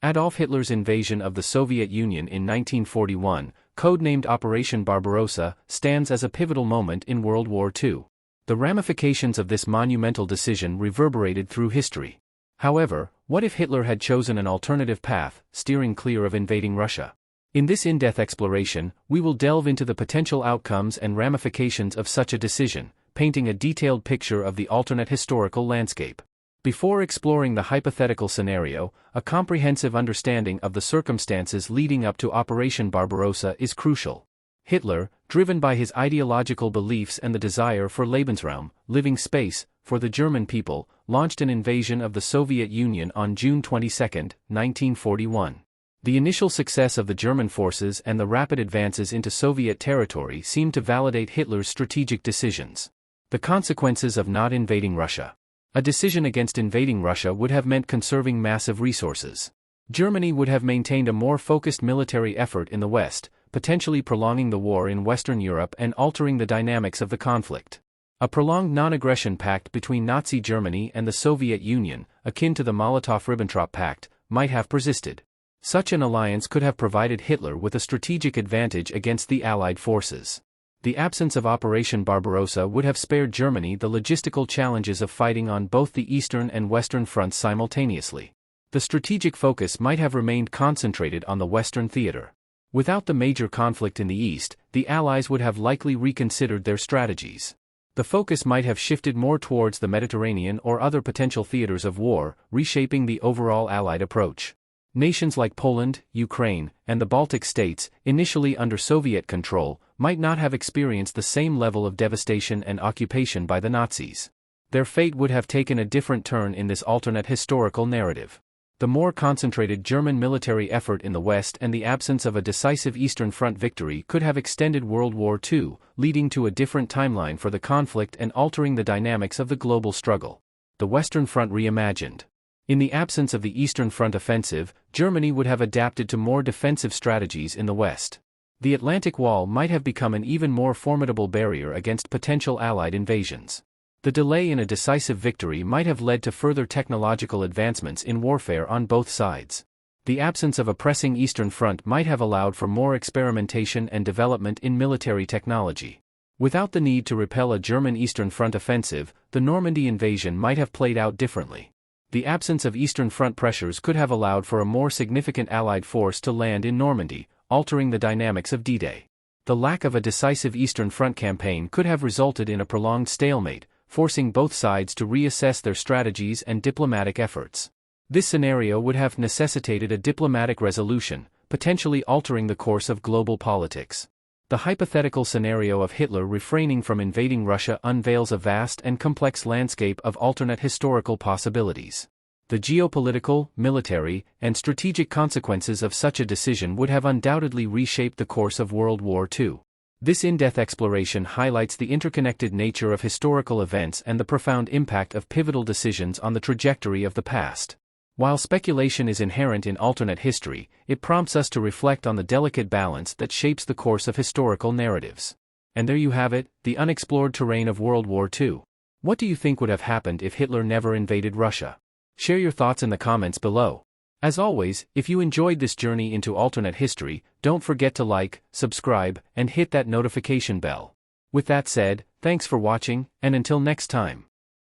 Adolf Hitler's invasion of the Soviet Union in 1941, codenamed Operation Barbarossa, stands as a pivotal moment in World War II. The ramifications of this monumental decision reverberated through history. However, what if Hitler had chosen an alternative path, steering clear of invading Russia? In this in-depth exploration, we will delve into the potential outcomes and ramifications of such a decision, painting a detailed picture of the alternate historical landscape. Before exploring the hypothetical scenario, a comprehensive understanding of the circumstances leading up to Operation Barbarossa is crucial. Hitler, driven by his ideological beliefs and the desire for Lebensraum, living space, for the German people, launched an invasion of the Soviet Union on June 22, 1941. The initial success of the German forces and the rapid advances into Soviet territory seemed to validate Hitler's strategic decisions. The consequences of not invading Russia. A decision against invading Russia would have meant conserving massive resources. Germany would have maintained a more focused military effort in the West, potentially prolonging the war in Western Europe and altering the dynamics of the conflict. A prolonged non-aggression pact between Nazi Germany and the Soviet Union, akin to the Molotov-Ribbentrop Pact, might have persisted. Such an alliance could have provided Hitler with a strategic advantage against the Allied forces. The absence of Operation Barbarossa would have spared Germany the logistical challenges of fighting on both the Eastern and Western fronts simultaneously. The strategic focus might have remained concentrated on the Western theater. Without the major conflict in the East, the Allies would have likely reconsidered their strategies. The focus might have shifted more towards the Mediterranean or other potential theaters of war, reshaping the overall Allied approach. Nations like Poland, Ukraine, and the Baltic states, initially under Soviet control, might not have experienced the same level of devastation and occupation by the Nazis. Their fate would have taken a different turn in this alternate historical narrative. The more concentrated German military effort in the West and the absence of a decisive Eastern Front victory could have extended World War II, leading to a different timeline for the conflict and altering the dynamics of the global struggle. The Western Front reimagined. In the absence of the Eastern Front offensive, Germany would have adapted to more defensive strategies in the West. The Atlantic Wall might have become an even more formidable barrier against potential Allied invasions. The delay in a decisive victory might have led to further technological advancements in warfare on both sides. The absence of a pressing Eastern Front might have allowed for more experimentation and development in military technology. Without the need to repel a German Eastern Front offensive, the Normandy invasion might have played out differently. The absence of Eastern Front pressures could have allowed for a more significant Allied force to land in Normandy, altering the dynamics of D-Day. The lack of a decisive Eastern Front campaign could have resulted in a prolonged stalemate, forcing both sides to reassess their strategies and diplomatic efforts. This scenario would have necessitated a diplomatic resolution, potentially altering the course of global politics. The hypothetical scenario of Hitler refraining from invading Russia unveils a vast and complex landscape of alternate historical possibilities. The geopolitical, military, and strategic consequences of such a decision would have undoubtedly reshaped the course of World War II. This in-depth exploration highlights the interconnected nature of historical events and the profound impact of pivotal decisions on the trajectory of the past. While speculation is inherent in alternate history, it prompts us to reflect on the delicate balance that shapes the course of historical narratives. And there you have it, the unexplored terrain of World War II. What do you think would have happened if Hitler never invaded Russia? Share your thoughts in the comments below. As always, if you enjoyed this journey into alternate history, don't forget to like, subscribe, and hit that notification bell. With that said, thanks for watching, and until next time.